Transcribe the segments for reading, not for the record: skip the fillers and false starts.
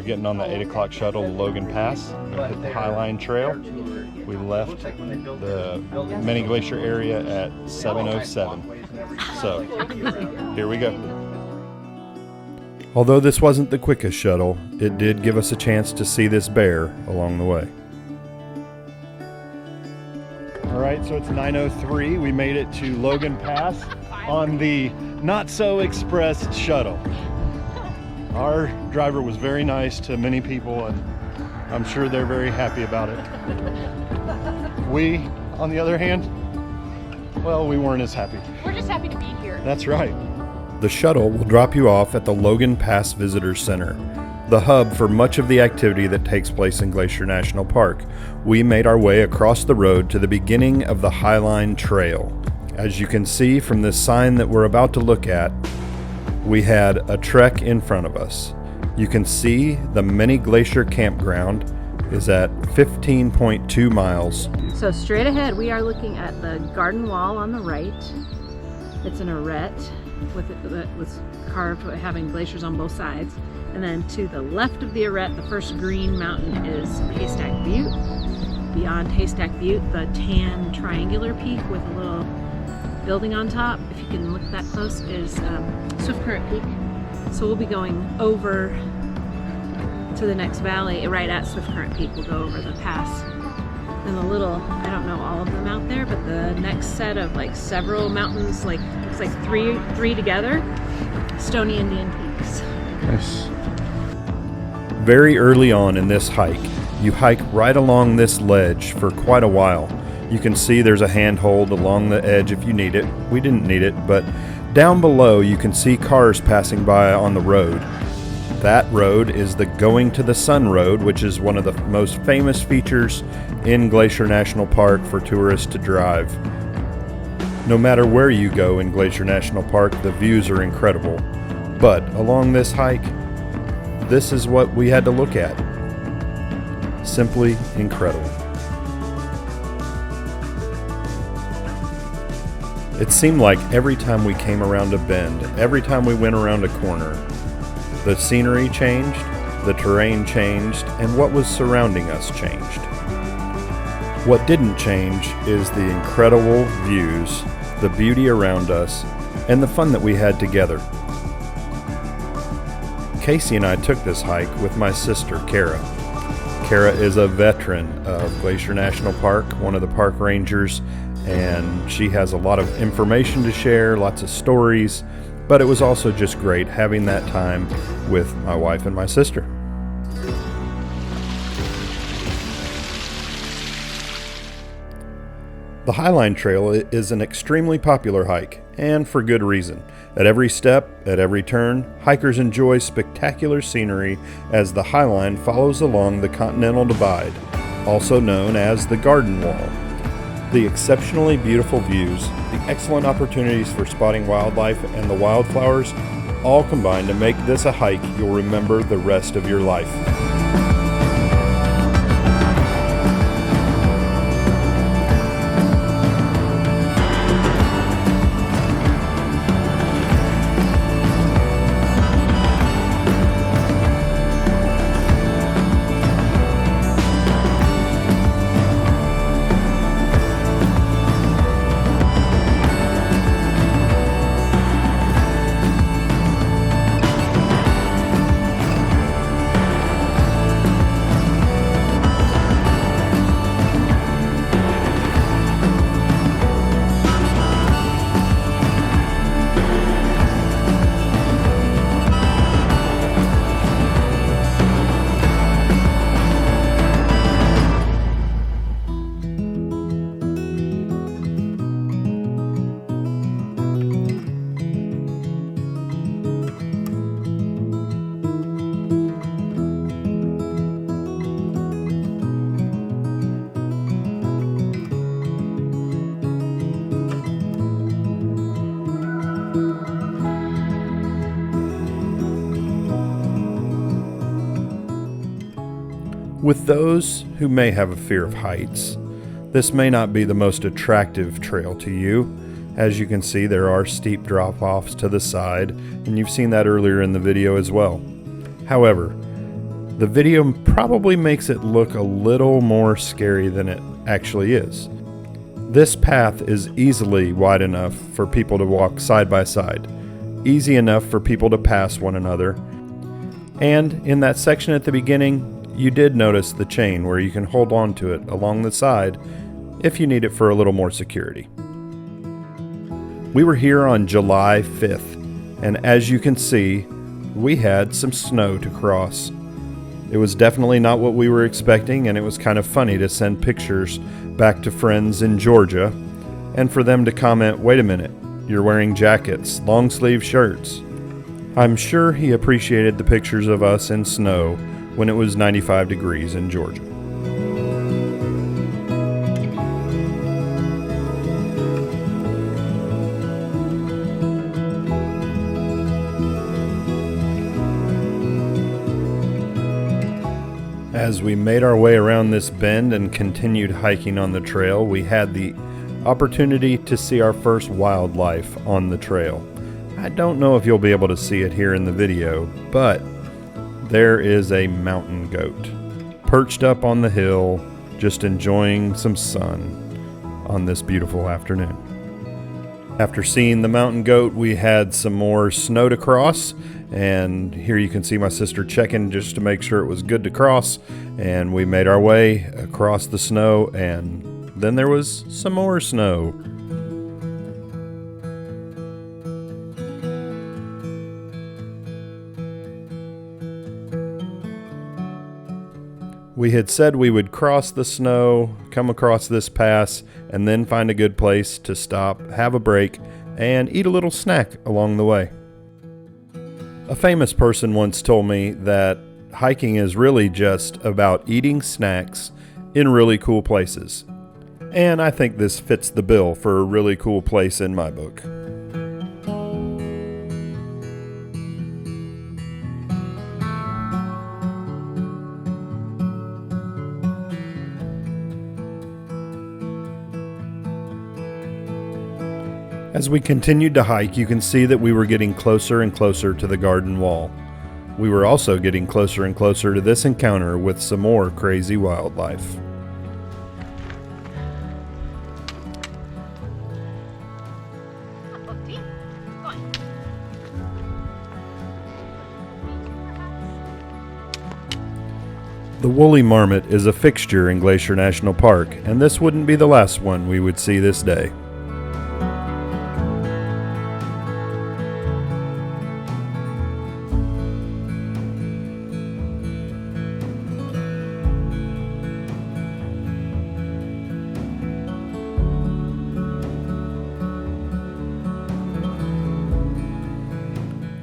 getting on the 8 o'clock shuttle to Logan Pass, hit the Highline Trail. We left the Many Glacier area at 7:07. So here we go. Although this wasn't the quickest shuttle, it did give us a chance to see this bear along the way. All right, so it's 9:03. We made it to Logan Pass on the not-so-express shuttle. Our driver was very nice to many people, and I'm sure they're very happy about it. We, on the other hand, well, we weren't as happy. We're just happy to be here. That's right. The shuttle will drop you off at the Logan Pass Visitor Center, the hub for much of the activity that takes place in Glacier National Park. We made our way across the road to the beginning of the Highline Trail. As you can see from this sign that we're about to look at, we had a trek in front of us. You can see the Many Glacier Campground is at 15.2 miles. So straight ahead, we are looking at the garden wall on the right. It's an arête that was carved with having glaciers on both sides. And then to the left of the arête, the first green mountain is Haystack Butte. Beyond Haystack Butte, the tan triangular peak with a little building on top, if you can look that close, is Swift Current Peak. So we'll be going over to the next valley right at Swift Current Peak. We'll go over the pass. And the little, I don't know all of them out there, but the next set of like several mountains, like looks like three together, Stony Indian Peaks. Nice. Very early on in this hike, you hike right along this ledge for quite a while. You can see there's a handhold along the edge if you need it. We didn't need it, but down below you can see cars passing by on the road. That road is the Going to the Sun Road, which is one of the most famous features in Glacier National Park for tourists to drive. No matter where you go in Glacier National Park, the views are incredible. But along this hike, this is what we had to look at. Simply incredible. It seemed like every time we came around a bend, every time we went around a corner, the scenery changed, the terrain changed, and what was surrounding us changed. What didn't change is the incredible views, the beauty around us, and the fun that we had together. Casey and I took this hike with my sister, Kara. Kara is a veteran of Glacier National Park, one of the park rangers, and she has a lot of information to share, lots of stories, but it was also just great having that time with my wife and my sister. The Highline Trail is an extremely popular hike, and for good reason. At every step, at every turn, hikers enjoy spectacular scenery as the Highline follows along the Continental Divide, also known as the Garden Wall. The exceptionally beautiful views, the excellent opportunities for spotting wildlife, and the wildflowers all combine to make this a hike you'll remember the rest of your life. With those who may have a fear of heights, this may not be the most attractive trail to you. As you can see, there are steep drop-offs to the side, and you've seen that earlier in the video as well. However, The video probably makes it look a little more scary than it actually is. This path is easily wide enough for people to walk side by side, easy enough for people to pass one another. And in that section at the beginning, you did notice the chain where you can hold on to it along the side if you need it for a little more security. We were here on July 5th, and as you can see, we had some snow to cross. It was definitely not what we were expecting, and it was kind of funny to send pictures back to friends in Georgia and for them to comment, "Wait a minute, you're wearing jackets, long sleeve shirts." I'm sure he appreciated the pictures of us in snow when it was 95 degrees in Georgia. As we made our way around this bend and continued hiking on the trail, we had the opportunity to see our first wildlife on the trail. I don't know if you'll be able to see it here in the video, but there is a mountain goat perched up on the hill, just enjoying some sun on this beautiful afternoon. After seeing the mountain goat, we had some more snow to cross, and here you can see my sister checking just to make sure it was good to cross, and we made our way across the snow, and then there was some more snow. We had said we would cross the snow, come across this pass, and then find a good place to stop, have a break, and eat a little snack along the way. A famous person once told me that hiking is really just about eating snacks in really cool places. And I think this fits the bill for a really cool place in my book. As we continued to hike, you can see that we were getting closer and closer to the garden wall. We were also getting closer and closer to this encounter with some more crazy wildlife. The woolly marmot is a fixture in Glacier National Park, and this wouldn't be the last one we would see this day.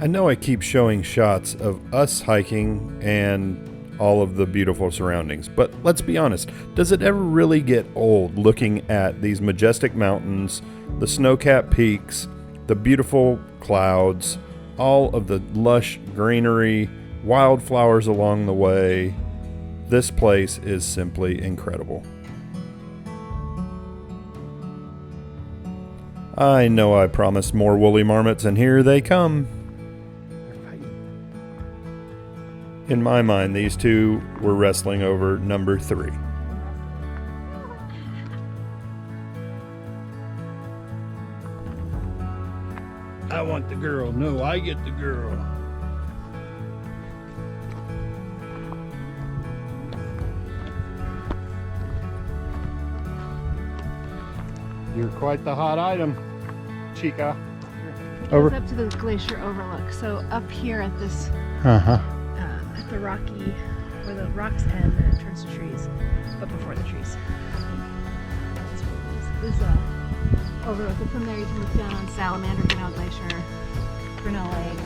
I know I keep showing shots of us hiking and all of the beautiful surroundings, but let's be honest, does it ever really get old looking at these majestic mountains, the snow-capped peaks, the beautiful clouds, all of the lush greenery, wildflowers along the way? This place is simply incredible. I know I promised more woolly marmots, and here they come. In my mind, these two were wrestling over number 3. I want the girl. No, I get the girl. You're quite the hot item, Chica. Over up to the glacier overlook. So up here at this at the rocky, where the rocks end and it turns to trees, but before the trees. This overlook. And from there you can look down on Salamander, Grinnell Glacier, Grinnell Lake.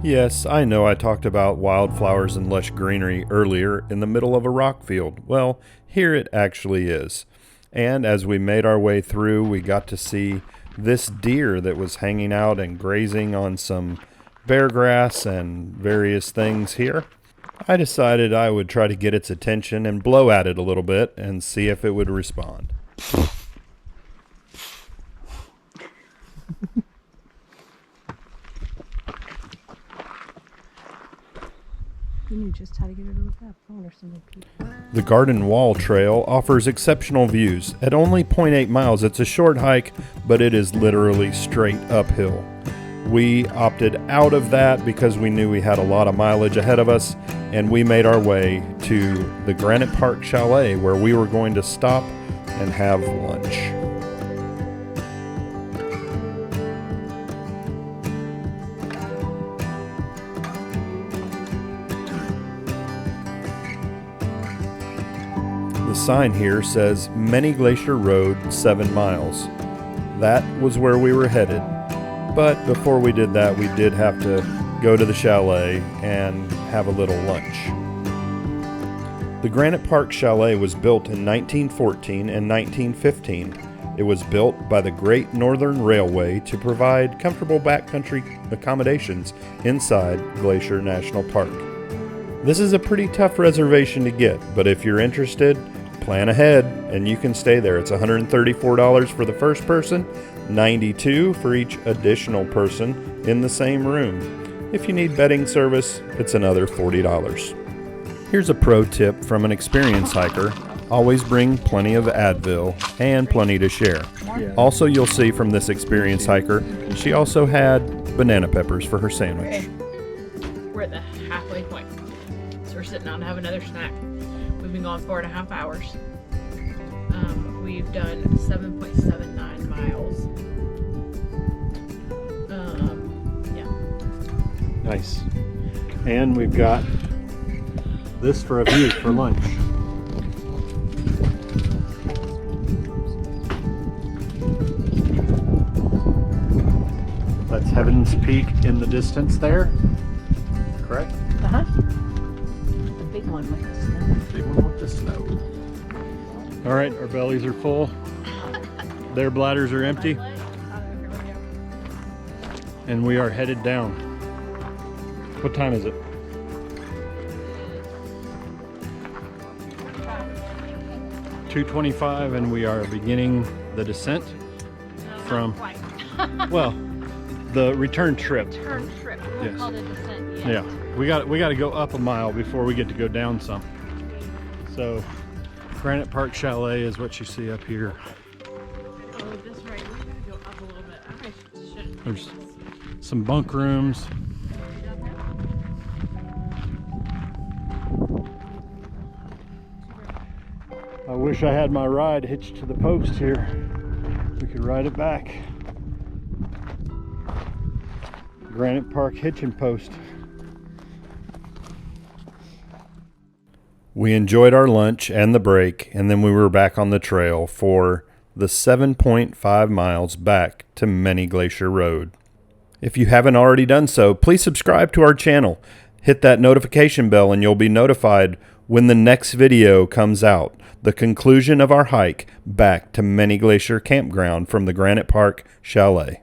Yes, I know I talked about wildflowers and lush greenery earlier in the middle of a rock field. Well, here it actually is. And as we made our way through, we got to see this deer that was hanging out and grazing on some bear grass and various things here. I decided I would try to get its attention and blow at it a little bit and see if it would respond. You knew just how to get her to look up. I wonder if somebody peeped. The Garden Wall Trail offers exceptional views. At only 0.8 miles, it's a short hike, but it is literally straight uphill. We opted out of that because we knew we had a lot of mileage ahead of us, and we made our way to the Granite Park Chalet, where we were going to stop and have lunch. The sign here says Many Glacier Road, 7 miles. That was where we were headed. But before we did that, we did have to go to the chalet and have a little lunch. The Granite Park Chalet was built in 1914 and 1915. It was built by the Great Northern Railway to provide comfortable backcountry accommodations inside Glacier National Park. This is a pretty tough reservation to get, but if you're interested, plan ahead and you can stay there. It's $134 for the first person, $92 for each additional person in the same room. If you need bedding service, it's another $40. Here's a pro tip from an experienced hiker. Always bring plenty of Advil and plenty to share. Also, you'll see from this experienced hiker, she also had banana peppers for her sandwich. We're at the halfway point. So we're sitting down to have another snack. We've been gone 4.5 hours. We've done 7.79 miles. Yeah. Nice. And we've got this for a view for lunch. That's Heaven's Peak in the distance there. Correct? Uh-huh. The big one with the snow. Big one with the snow. All right, our bellies are full. Their bladders are empty. And we are headed down. What time is it? $2:25, and we are beginning the descent from, well, the return trip. Return trip. We won't Yes. call it a descent yet. Yeah, we got to go up a mile before we get to go down some. So, Granite Park Chalet is what you see up here. Oh, this right. We gotta go up a little bit. I should. There's some bunk rooms. I wish I had my ride hitched to the post here. We could ride it back. Granite Park hitching post. We enjoyed our lunch and the break, and then we were back on the trail for the 7.5 miles back to Many Glacier Road. If you haven't already done so, please subscribe to our channel. Hit that notification bell and you'll be notified when the next video comes out. The conclusion of our hike back to Many Glacier Campground from the Granite Park Chalet.